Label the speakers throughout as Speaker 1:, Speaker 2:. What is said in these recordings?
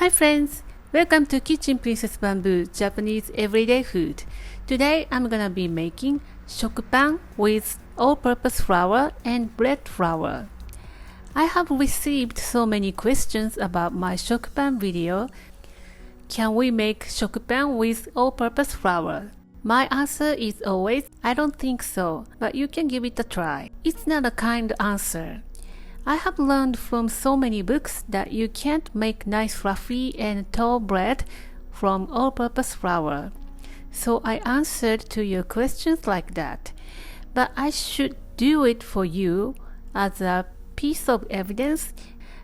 Speaker 1: Hi friends, welcome to Kitchen Princess Bamboo Japanese everyday food. Today I'm gonna be making shokupan with all-purpose flour and bread flour. I have received so many questions about my shokupan video. Can we make shokupan with all-purpose flour? My answer is always, I don't think so, but you can give it a try. It's not a kind answer. I have learned from so many books that you can't make nice fluffy and tall bread from all-purpose flour. So I answered to your questions like that. But I should do it for you as a piece of evidence,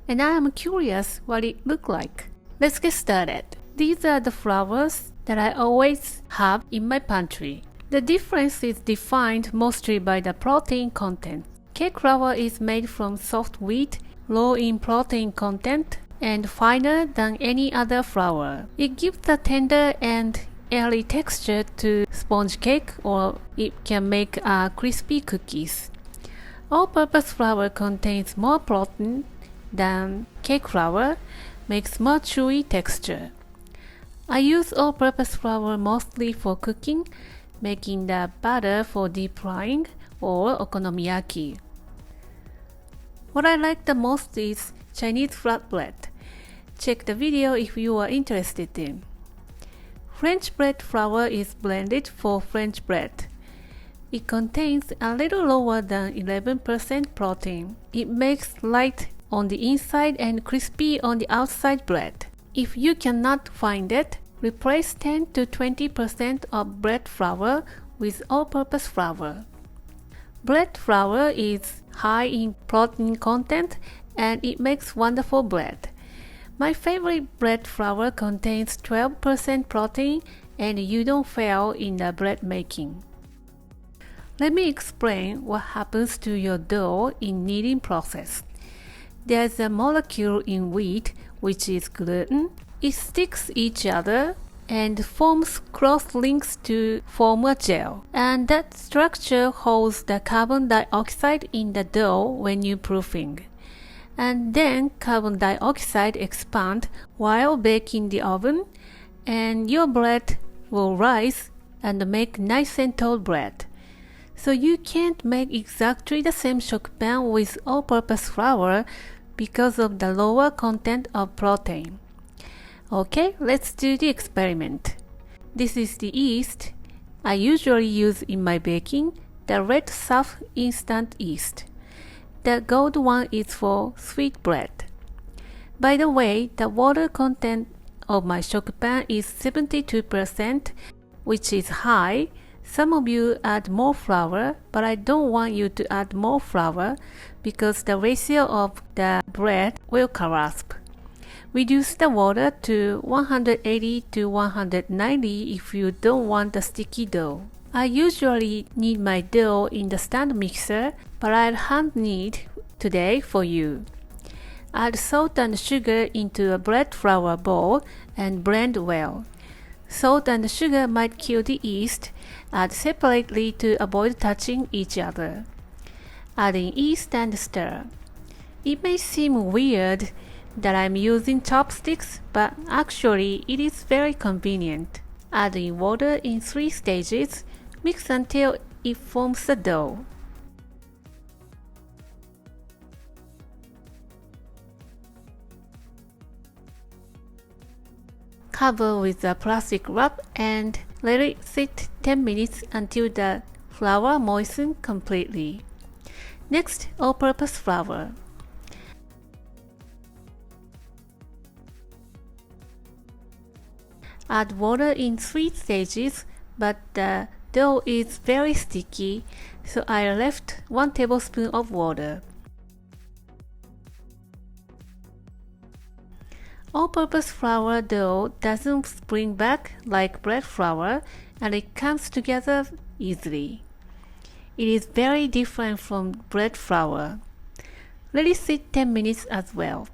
Speaker 1: and I am curious what it looked like. Let's get started. These are the flours that I always have in my pantry. The difference is defined mostly by the protein content. Cake flour is made from soft wheat, low in protein content, and finer than any other flour. It gives a tender and airy texture to sponge cake, or it can make crispy cookies. All-purpose flour contains more protein than cake flour, makes more chewy texture. I use all-purpose flour mostly for cooking, making the batter for deep frying or okonomiyaki. What I like the most is Chinese flatbread. Check the video if you are interested in. French bread flour is blended for French bread. It contains a little lower than 11% protein. It makes light on the inside and crispy on the outside bread. If you cannot find it, replace 10 to 20% of bread flour with all-purpose flour. Bread flour is high in protein content and it makes wonderful bread. My favorite bread flour contains 12% protein and you don't fail in the bread making. Let me explain what happens to your dough in kneading process. There's a molecule in wheat which is gluten. It sticks each other and forms cross links to form a gel. And that structure holds the carbon dioxide in the dough when you proofing. And then carbon dioxide expands while baking the oven, and your bread will rise and make nice and tall bread. So you can't make exactly the same shokupan with all-purpose flour because of the lower content of protein. Okay, let's do the experiment. This is the yeast I usually use in my baking, the red soft instant yeast. The gold one is for sweet bread. By the way, the water content of my shokupan is 72%, which is high. Some of you add more flour, but I don't want you to add more flour because the ratio of the bread will collapse. Reduce the water to 180 to 190 if you don't want a sticky dough. I usually knead my dough in the stand mixer, but I'll hand knead today for you. Add salt and sugar into a bread flour bowl and blend well. Salt and sugar might kill the yeast. Add separately to avoid touching each other. Add in yeast and stir. It may seem weird that I'm using chopsticks, but actually it is very convenient. Add in water in 3 stages. Mix until it forms a dough. Cover with a plastic wrap and let it sit 10 minutes until the flour moistens completely. Next, all-purpose flour. Add water in 3 stages, but the dough is very sticky, so I left 1 tablespoon of water. All-purpose flour dough doesn't spring back like bread flour, and it comes together easily. It is very different from bread flour. Let it sit 10 minutes as well.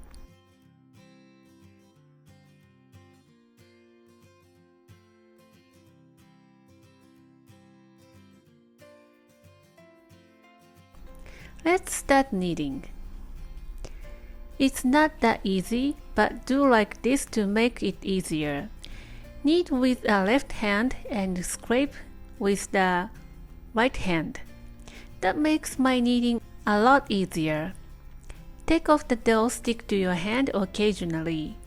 Speaker 1: Let's start kneading. It's not that easy, but do like this to make it easier. Knead with a left hand and scrape with the right hand. That makes my kneading a lot easier. Take off the dough stick to your hand occasionally.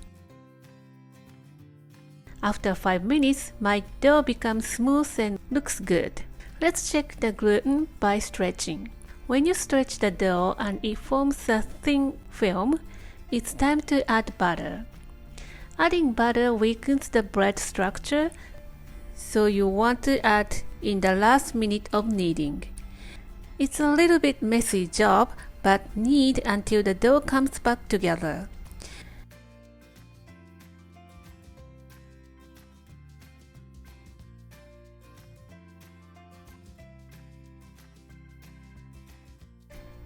Speaker 1: After 5 minutes, my dough becomes smooth and looks good. Let's check the gluten by stretching. When you stretch the dough and it forms a thin film, it's time to add butter. Adding butter weakens the bread structure, so you want to add in the last minute of kneading. It's a little bit messy job, but knead until the dough comes back together.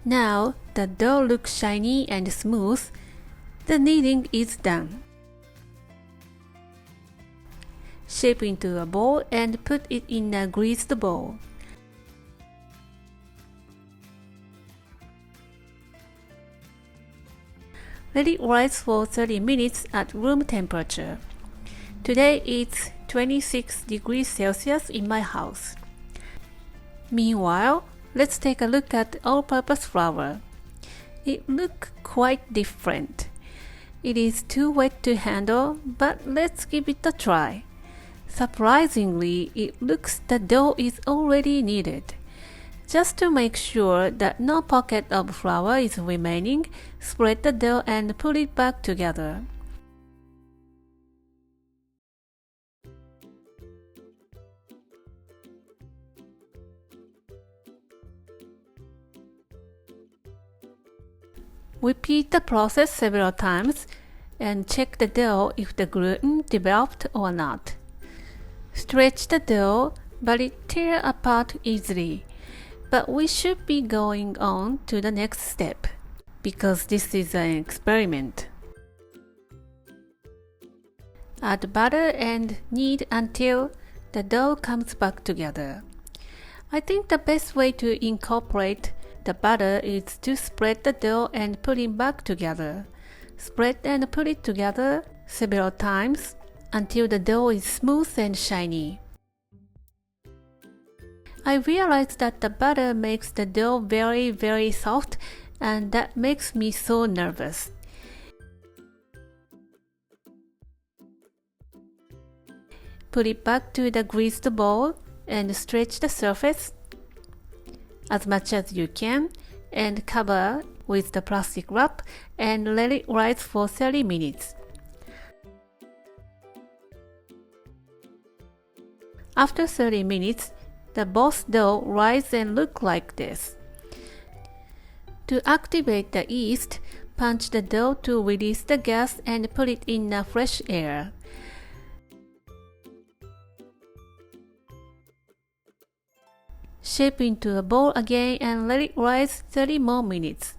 Speaker 1: Now the dough looks shiny and smooth. The kneading is done. Shape into a ball and put it in a greased bowl. Let it rise for 30 minutes at room temperature. Today it's 26 degrees Celsius in my house. Meanwhile, let's take a look at all-purpose flour. It looks quite different. It is too wet to handle, but let's give it a try. Surprisingly, it looks the dough is already kneaded. Just to make sure that no pocket of flour is remaining, spread the dough and put it back together. Repeat the process several times and check the dough if the gluten developed or not. Stretch the dough, but it tears apart easily. But we should be going on to the next step, because this is an experiment. Add butter and knead until the dough comes back together. I think the best way to incorporate the butter is to spread the dough and put it back together. Spread and put it together several times until the dough is smooth and shiny. I realized that the butter makes the dough very soft, and that makes me so nervous. Put it back to the greased bowl and stretch the surface as much as you can and cover with the plastic wrap and let it rise for 30 minutes. After 30 minutes, the both dough rise and look like this. To activate the yeast, punch the dough to release the gas and put it in a fresh air. Shape into a ball again and let it rise 30 more minutes.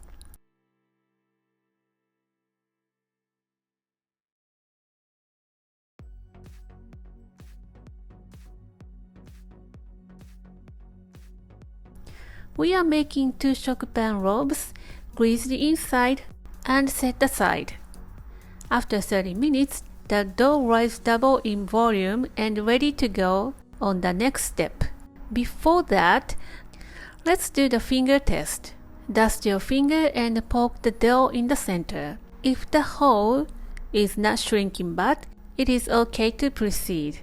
Speaker 1: We are making 2 Shokupan loaves, grease the inside and set aside. After 30 minutes, the dough rises double in volume and ready to go on the next step. Before that, let's do the finger test. Dust your finger and poke the dough in the center. If the hole is not shrinking back, it is okay to proceed.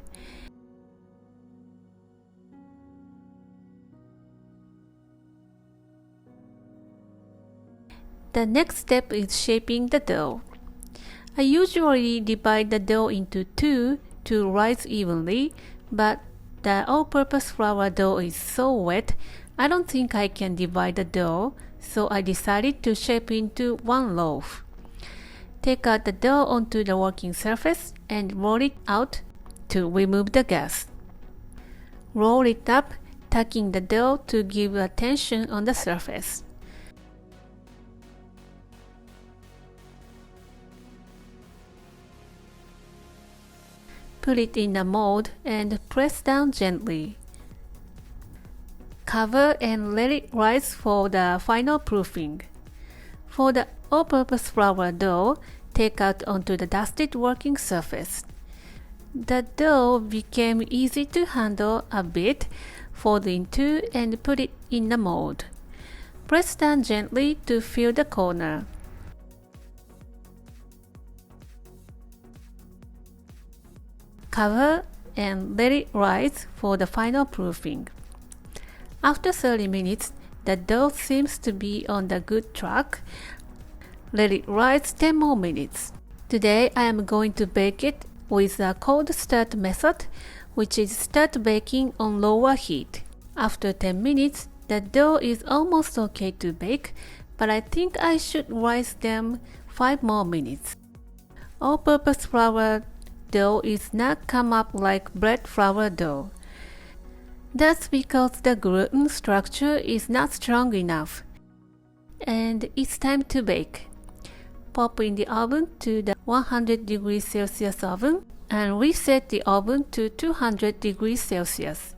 Speaker 1: The next step is shaping the dough. I usually divide the dough into 2 to rise evenly, but the all-purpose flour dough is so wet, I don't think I can divide the dough, so I decided to shape into 1 loaf. Take out the dough onto the working surface and roll it out to remove the gas. Roll it up, tucking the dough to give a tension on the surface. Put it in a mold and press down gently. Cover and let it rise for the final proofing. For the all-purpose flour dough, take out onto the dusted working surface. The dough became easy to handle a bit. Fold into and put it in the mold. Press down gently to fill the corner. Cover and let it rise for the final proofing. After 30 minutes, the dough seems to be on the good track. Let it rise 10 more minutes. Today I am going to bake it with the cold start method, which is start baking on lower heat. After 10 minutes, the dough is almost okay to bake, but I think I should rise them 5 more minutes. All-purpose flour dough is not come up like bread flour dough. That's because the gluten structure is not strong enough. And it's time to bake. Pop in the oven to the 100 degrees Celsius oven and reset the oven to 200 degrees Celsius.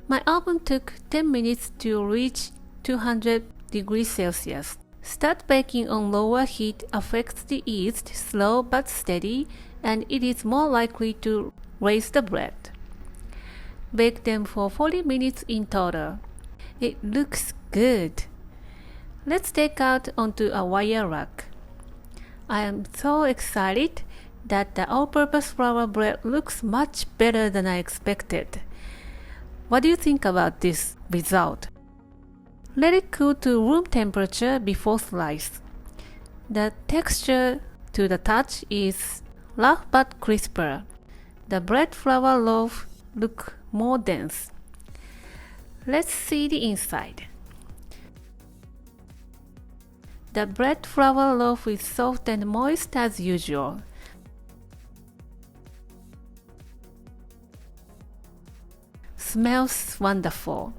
Speaker 1: My oven took 10 minutes to reach 200 degrees Celsius. Start baking on lower heat affects the yeast slow but steady, and it is more likely to raise the bread. Bake them for 40 minutes in total. It looks good. Let's take out onto a wire rack. I am so excited that the all-purpose flour bread looks much better than I expected. What do you think about this result? Let it cool to room temperature before slice. The texture to the touch is rough but crisper. The bread flour loaf look more dense. Let's see the inside. The bread flour loaf is soft and moist as usual. Smells wonderful.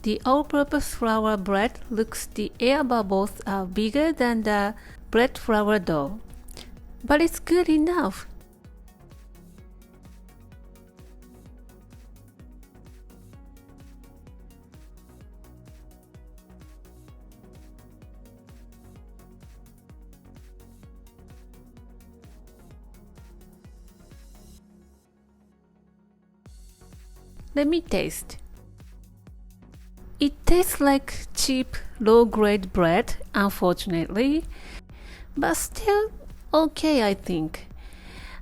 Speaker 1: The all-purpose flour bread looks the air bubbles are bigger than the bread flour dough. But it's good enough. Let me taste. It tastes like cheap, low-grade bread, unfortunately, but still okay, I think.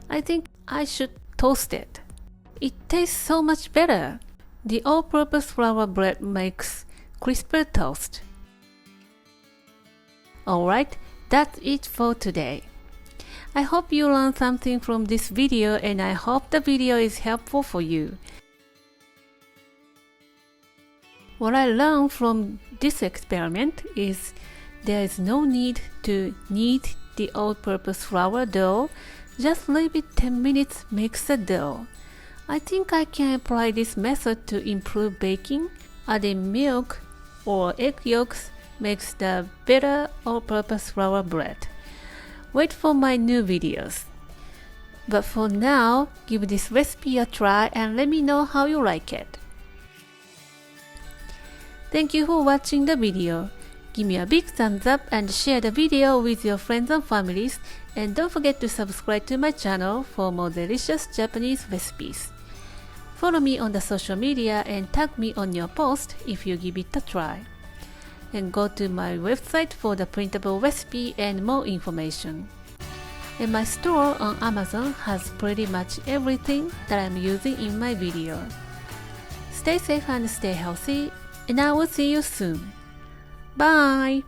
Speaker 1: I think I should toast it. It tastes so much better. The all-purpose flour bread makes crisper toast. Alright, that's it for today. I hope you learned something from this video, and I hope the video is helpful for you. What I learned from this experiment is there is no need to knead the all-purpose flour dough. Just leave it 10 minutes mix the dough. I think I can apply this method to improve baking. Adding milk or egg yolks makes the better all-purpose flour bread. Wait for my new videos. But for now, give this recipe a try and let me know how you like it. Thank you for watching the video. Give me a big thumbs up and share the video with your friends and families, and don't forget to subscribe to my channel for more delicious Japanese recipes. Follow me on the social media and tag me on your post if you give it a try. And go to my website for the printable recipe and more information. And my store on Amazon has pretty much everything that I'm using in my video. Stay safe and stay healthy, and I will see you soon. Bye!